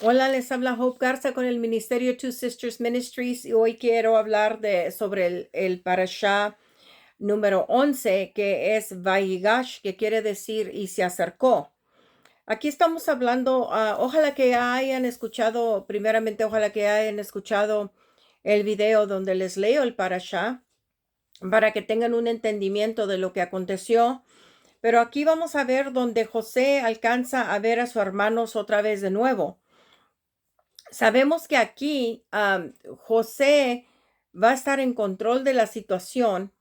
Hola, les habla Hope Garza con el Ministerio Two Sisters Ministries y hoy quiero hablar sobre el parashá número 11 que es Vayigash, que quiere decir y se acercó. Aquí estamos hablando, ojalá que hayan escuchado, primeramente ojalá que hayan escuchado el video donde les leo el parashá para que tengan un entendimiento de lo que aconteció. Pero aquí vamos a ver donde José alcanza a ver a sus hermanos otra vez de nuevo. Sabemos que aquí José va a estar en control de la situación.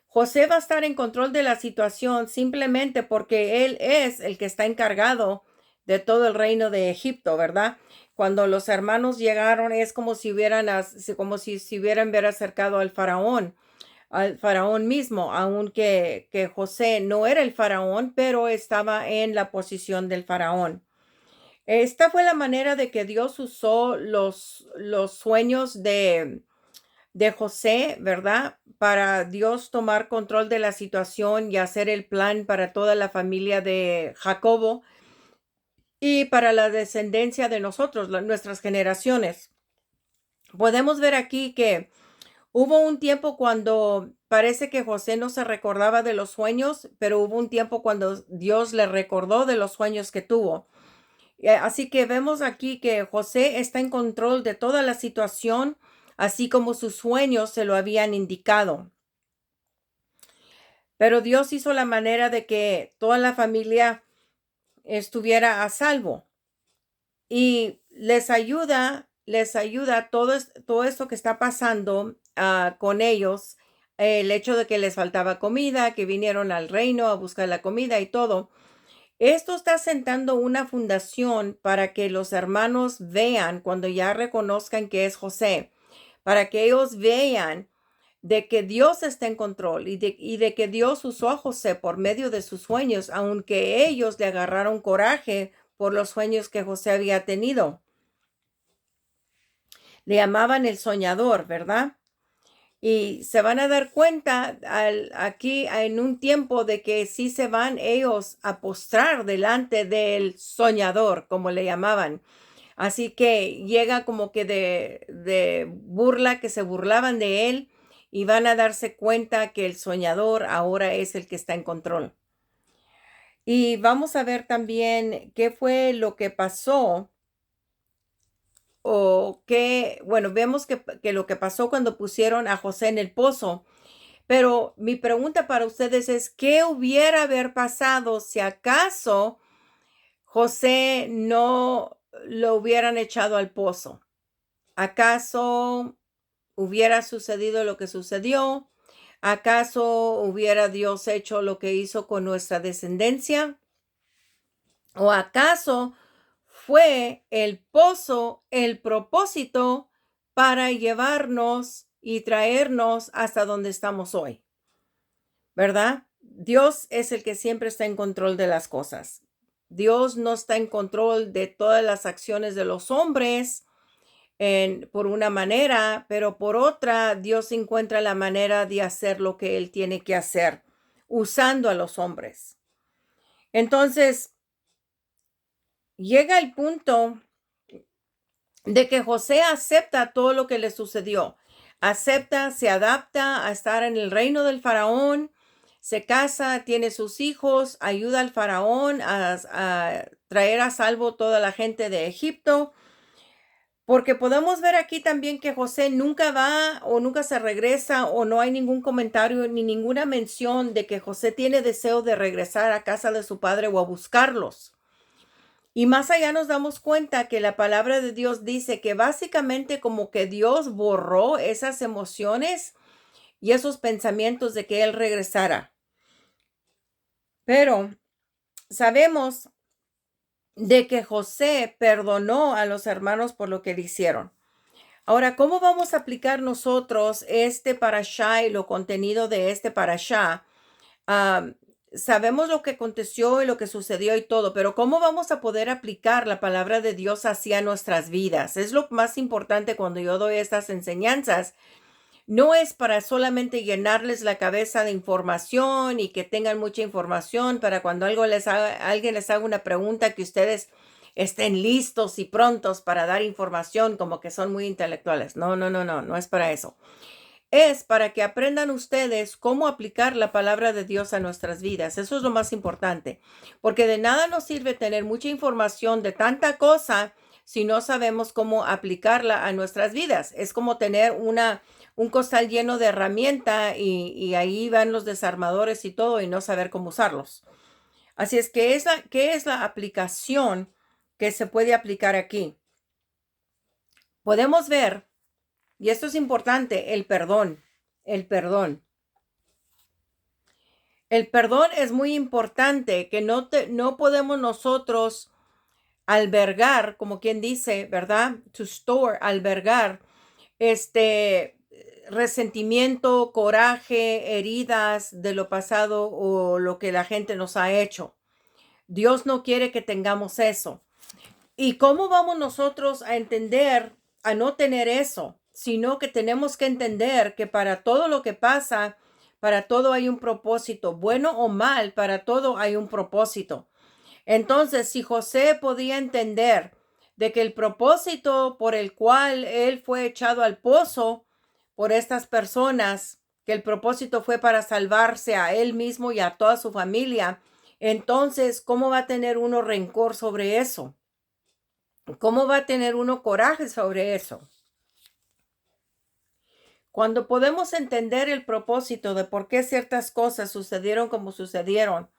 José va a estar en control de la situación simplemente porque él es el que está encargado de todo el reino de Egipto, ¿verdad? Cuando los hermanos llegaron es como si como si se hubieran ver acercado al faraón mismo, aunque que José no era el faraón, pero estaba en la posición del faraón. Esta fue la manera de que Dios usó los sueños de José, ¿verdad? Para Dios tomar control de la situación y hacer el plan para toda la familia de Jacobo y para la descendencia de nosotros, nuestras generaciones. Podemos ver aquí que hubo un tiempo cuando parece que José no se recordaba de los sueños, pero hubo un tiempo cuando Dios le recordó de los sueños que tuvo. Así que vemos aquí que José está en control de toda la situación, así como sus sueños se lo habían indicado. Pero Dios hizo la manera de que toda la familia estuviera a salvo y les ayuda todo esto que está pasando con ellos, el hecho de que les faltaba comida, que vinieron al reino a buscar la comida y todo. Esto está sentando una fundación para que los hermanos vean cuando ya reconozcan que es José, para que ellos vean de que Dios está en control y de que Dios usó a José por medio de sus sueños, aunque ellos le agarraron coraje por los sueños que José había tenido. Le llamaban el soñador, ¿verdad? Y se van a dar cuenta aquí en un tiempo de que sí se van ellos a postrar delante del soñador, como le llamaban. Así que llega como que de burla, que se burlaban de él y van a darse cuenta que el soñador ahora es el que está en control. Y vamos a ver también qué fue lo que pasó o qué, bueno, vemos que lo que pasó cuando pusieron a José en el pozo. Pero mi pregunta para ustedes es, ¿qué hubiera haber pasado si acaso José no lo hubieran echado al pozo? ¿Acaso hubiera sucedido lo que sucedió? ¿Acaso hubiera Dios hecho lo que hizo con nuestra descendencia? ¿O acaso fue el pozo el propósito para llevarnos y traernos hasta donde estamos hoy? ¿Verdad? Dios es el que siempre está en control de las cosas. Dios no está en control de todas las acciones de los hombres por una manera, pero por otra, Dios encuentra la manera de hacer lo que Él tiene que hacer, usando a los hombres. Entonces, llega el punto de que José acepta todo lo que le sucedió. Acepta, se adapta a estar en el reino del faraón, se casa, tiene sus hijos, ayuda al faraón a traer a salvo toda la gente de Egipto. Porque podemos ver aquí también que José nunca va o nunca se regresa o no hay ningún comentario ni ninguna mención de que José tiene deseo de regresar a casa de su padre o a buscarlos. Y más allá nos damos cuenta que la palabra de Dios dice que básicamente como que Dios borró esas emociones y esos pensamientos de que él regresara. Pero sabemos de que José perdonó a los hermanos por lo que le hicieron. Ahora, ¿cómo vamos a aplicar nosotros este parashá y lo contenido de este parashá? Am, Sabemos lo que aconteció y lo que sucedió y todo, pero ¿cómo vamos a poder aplicar la palabra de Dios hacia nuestras vidas? Es lo más importante cuando yo doy estas enseñanzas. No es para solamente llenarles la cabeza de información y que tengan mucha información para cuando alguien les haga una pregunta que ustedes estén listos y prontos para dar información como que son muy intelectuales. No, no, no, no, no es para eso. Es para que aprendan ustedes cómo aplicar la palabra de Dios a nuestras vidas. Eso es lo más importante, porque de nada nos sirve tener mucha información de tanta cosa si no sabemos cómo aplicarla a nuestras vidas. Es como tener un costal lleno de herramienta y ahí van los desarmadores y todo y no saber cómo usarlos. Así es que ¿qué es la aplicación que se puede aplicar aquí? Podemos ver, y esto es importante, el perdón. El perdón. El perdón es muy importante, que no podemos nosotros albergar, como quien dice, ¿verdad? To store, albergar este resentimiento, coraje, heridas de lo pasado o lo que la gente nos ha hecho. Dios no quiere que tengamos eso. ¿Y cómo vamos nosotros a entender, a no tener eso? Sino que tenemos que entender que para todo lo que pasa, para todo hay un propósito, bueno o mal, para todo hay un propósito. Entonces, si José podía entender de que el propósito por el cual él fue echado al pozo por estas personas, que el propósito fue para salvarse a él mismo y a toda su familia, entonces, ¿cómo va a tener uno rencor sobre eso? ¿Cómo va a tener uno coraje sobre eso? Cuando podemos entender el propósito de por qué ciertas cosas sucedieron como sucedieron,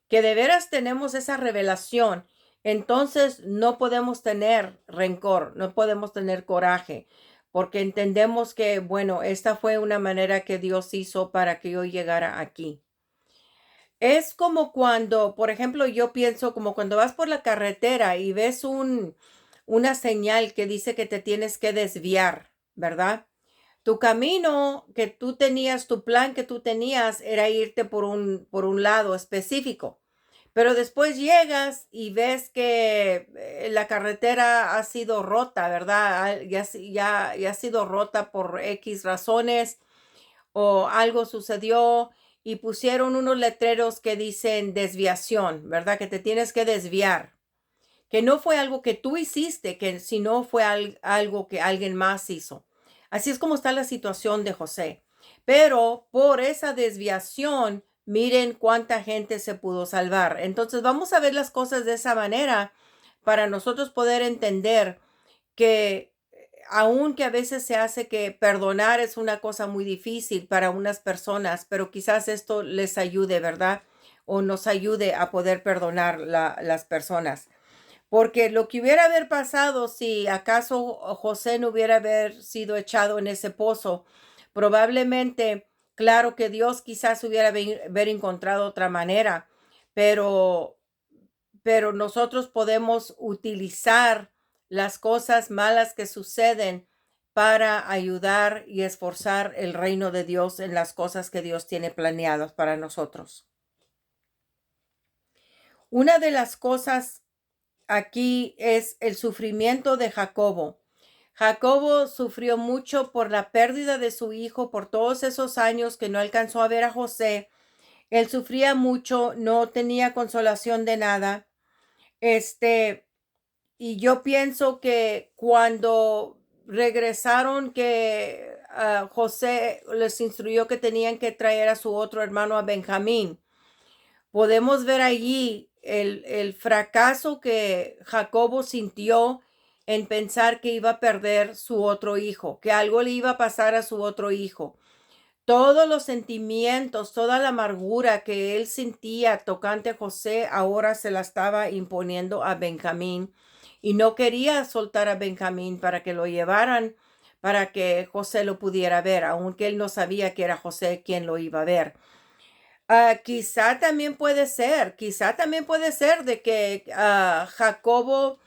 que de veras tenemos esa revelación, entonces no podemos tener rencor, no podemos tener coraje, porque entendemos que, bueno, esta fue una manera que Dios hizo para que yo llegara aquí. Es como cuando, por ejemplo, yo pienso como cuando vas por la carretera y ves una señal que dice que te tienes que desviar, ¿verdad? Tu camino que tú tenías, tu plan que tú tenías era irte por un lado específico, pero después llegas y ves que la carretera ha sido rota, ¿verdad? Ya ha sido rota por X razones o algo sucedió y pusieron unos letreros que dicen desviación, ¿verdad? Que te tienes que desviar, que no fue algo que tú hiciste, que sino fue algo que alguien más hizo. Así es como está la situación de José. Pero por esa desviación, miren cuánta gente se pudo salvar. Entonces vamos a ver las cosas de esa manera para nosotros poder entender que aunque a veces se hace que perdonar es una cosa muy difícil para unas personas, pero quizás esto les ayude, ¿verdad? O nos ayude a poder perdonar las personas. Porque lo que hubiera haber pasado si acaso José no hubiera haber sido echado en ese pozo, probablemente, claro que Dios quizás hubiera haber encontrado otra manera, pero nosotros podemos utilizar las cosas malas que suceden para ayudar y esforzar el reino de Dios en las cosas que Dios tiene planeadas para nosotros. Una de las cosas aquí es el sufrimiento de Jacobo. Jacobo sufrió mucho por la pérdida de su hijo, por todos esos años que no alcanzó a ver a José. Él sufría mucho, no tenía consolación de nada. Y yo pienso que cuando regresaron que José les instruyó que tenían que traer a su otro hermano, a Benjamín, podemos ver allí el fracaso que Jacobo sintió en pensar que iba a perder su otro hijo, que algo le iba a pasar a su otro hijo. Todos los sentimientos, toda la amargura que él sentía tocante a José, ahora se la estaba imponiendo a Benjamín y no quería soltar a Benjamín para que lo llevaran, para que José lo pudiera ver, aunque él no sabía que era José quien lo iba a ver. Quizá también puede ser de que Jacobo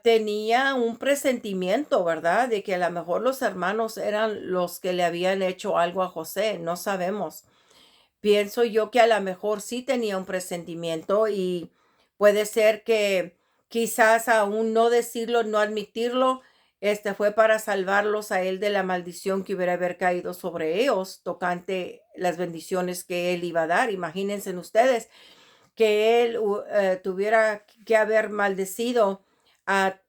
tenía un presentimiento, ¿verdad? De que a lo mejor los hermanos eran los que le habían hecho algo a José, no sabemos. Pienso yo que a lo mejor sí tenía un presentimiento y puede ser que quizás aún no decirlo, no admitirlo, fue para salvarlos a él de la maldición que hubiera haber caído sobre ellos, tocante las bendiciones que él iba a dar. Imagínense ustedes que él tuviera que haber maldecido a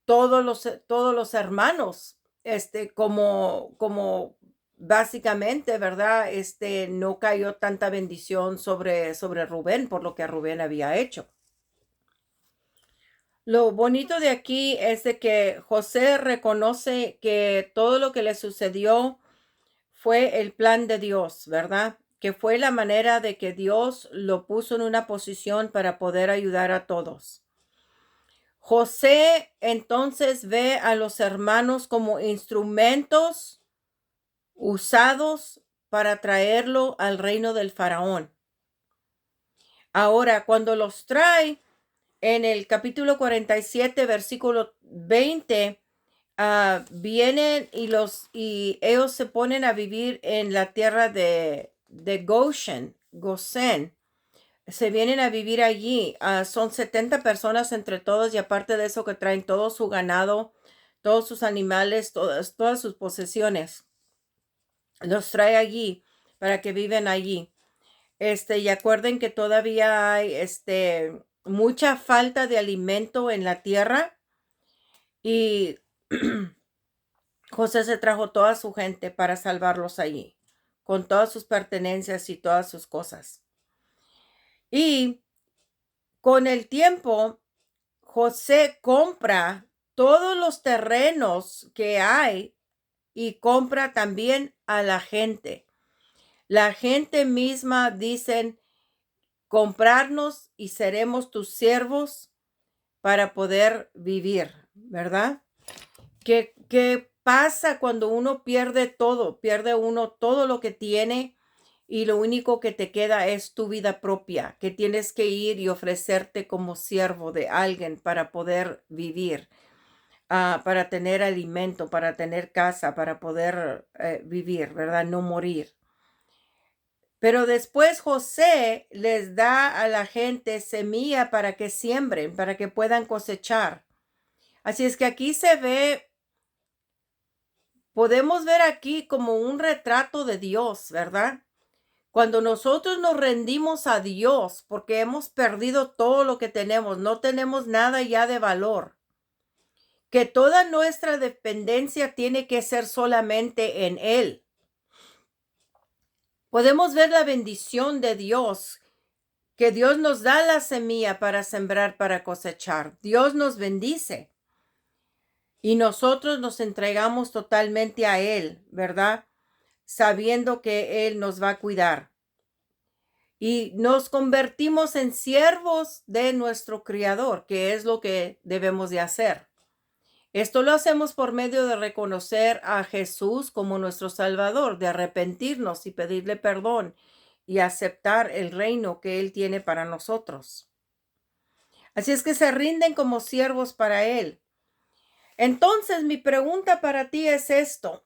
todos los hermanos, como básicamente, ¿verdad? No cayó tanta bendición sobre Rubén por lo que Rubén había hecho. Lo bonito de aquí es de que José reconoce que todo lo que le sucedió fue el plan de Dios, ¿verdad? Que fue la manera de que Dios lo puso en una posición para poder ayudar a todos. José entonces ve a los hermanos como instrumentos usados para traerlo al reino del faraón. Ahora, cuando los trae en el capítulo 47, versículo 20, vienen y ellos se ponen a vivir en la tierra de Gosén. Se vienen a vivir allí. Son 70 personas entre todos y aparte de eso que traen todo su ganado, todos sus animales, todas sus posesiones. Los trae allí para que viven allí. Y acuerden que todavía hay mucha falta de alimento en la tierra y José se trajo toda su gente para salvarlos allí, con todas sus pertenencias y todas sus cosas. Y con el tiempo, José compra todos los terrenos que hay y compra también a la gente. La gente misma dicen, comprarnos y seremos tus siervos para poder vivir, ¿verdad? ¿Qué pasa cuando uno pierde todo? Pierde uno todo lo que tiene y lo único que te queda es tu vida propia, que tienes que ir y ofrecerte como siervo de alguien para poder vivir, para tener alimento, para tener casa, para poder vivir, ¿verdad? No morir. Pero después José les da a la gente semilla para que siembren, para que puedan cosechar. Así es que aquí se ve, podemos ver aquí como un retrato de Dios, ¿verdad? Cuando nosotros nos rendimos a Dios porque hemos perdido todo lo que tenemos, no tenemos nada ya de valor, que toda nuestra dependencia tiene que ser solamente en Él. Podemos ver la bendición de Dios, que Dios nos da la semilla para sembrar, para cosechar. Dios nos bendice y nosotros nos entregamos totalmente a Él, ¿verdad? Sabiendo que Él nos va a cuidar. Y nos convertimos en siervos de nuestro Criador, que es lo que debemos de hacer. Esto lo hacemos por medio de reconocer a Jesús como nuestro Salvador, de arrepentirnos y pedirle perdón y aceptar el reino que Él tiene para nosotros. Así es que se rinden como siervos para Él. Entonces, mi pregunta para ti es esto.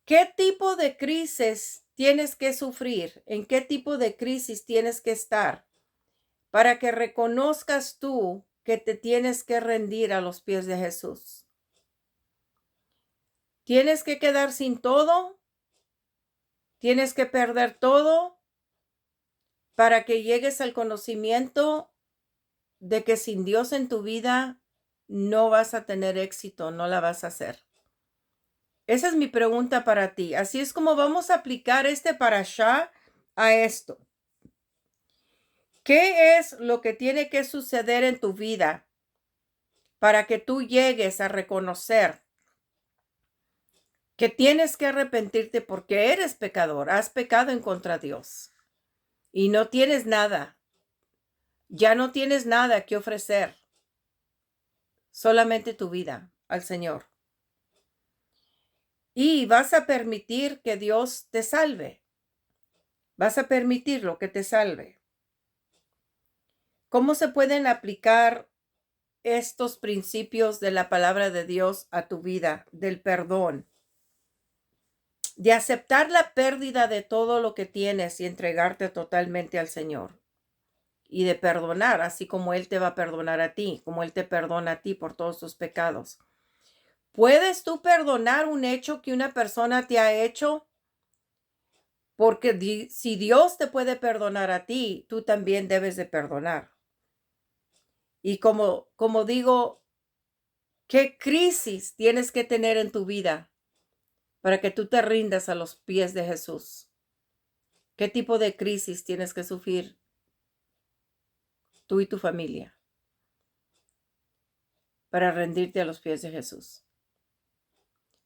¿Qué tipo de crisis tienes que sufrir? ¿En qué tipo de crisis tienes que estar para que reconozcas tú que te tienes que rendir a los pies de Jesús? ¿Tienes que quedar sin todo? ¿Tienes que perder todo para que llegues al conocimiento de que sin Dios en tu vida no vas a tener éxito, no la vas a hacer? Esa es mi pregunta para ti. Así es como vamos a aplicar este parashá a esto. ¿Qué es lo que tiene que suceder en tu vida para que tú llegues a reconocer que tienes que arrepentirte porque eres pecador, has pecado en contra de Dios y no tienes nada, ya no tienes nada que ofrecer, solamente tu vida al Señor? Y vas a permitir que Dios te salve, vas a permitirlo que te salve. ¿Cómo se pueden aplicar estos principios de la palabra de Dios a tu vida, del perdón, de aceptar la pérdida de todo lo que tienes y entregarte totalmente al Señor, y de perdonar, así como Él te va a perdonar a ti, como Él te perdona a ti por todos tus pecados? ¿Puedes tú perdonar un hecho que una persona te ha hecho Porque si Dios te puede perdonar a ti, tú también debes de perdonar. Y como digo, ¿qué crisis tienes que tener en tu vida para que tú te rindas a los pies de Jesús? ¿Qué tipo de crisis tienes que sufrir tú y tu familia para rendirte a los pies de Jesús?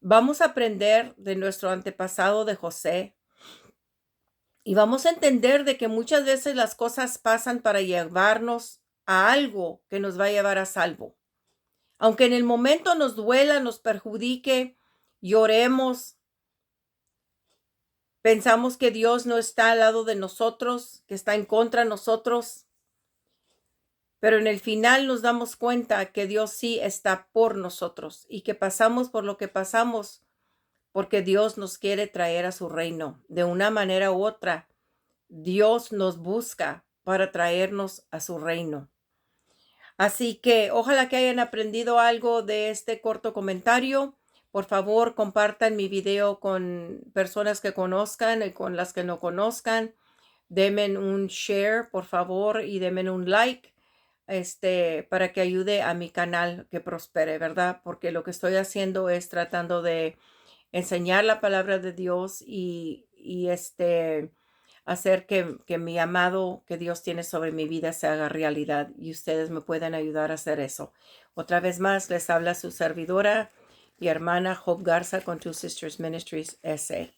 Vamos a aprender de nuestro antepasado de José y vamos a entender de que muchas veces las cosas pasan para llevarnos a algo que nos va a llevar a salvo. Aunque en el momento nos duela, nos perjudique, lloremos, pensamos que Dios no está al lado de nosotros, que está en contra de nosotros, pero en el final nos damos cuenta que Dios sí está por nosotros y que pasamos por lo que pasamos porque Dios nos quiere traer a su reino. De una manera u otra, Dios nos busca para traernos a su reino. Así que ojalá que hayan aprendido algo de este corto comentario. Por favor, compartan mi video con personas que conozcan y con las que no conozcan. Denme un share, por favor, y denme un like, para que ayude a mi canal que prospere, ¿verdad? Porque lo que estoy haciendo es tratando de enseñar la palabra de Dios y hacer que mi amado que Dios tiene sobre mi vida se haga realidad y ustedes me pueden ayudar a hacer eso. Otra vez más, les habla su servidora y hermana Hope Garza con Two Sisters Ministries S.A.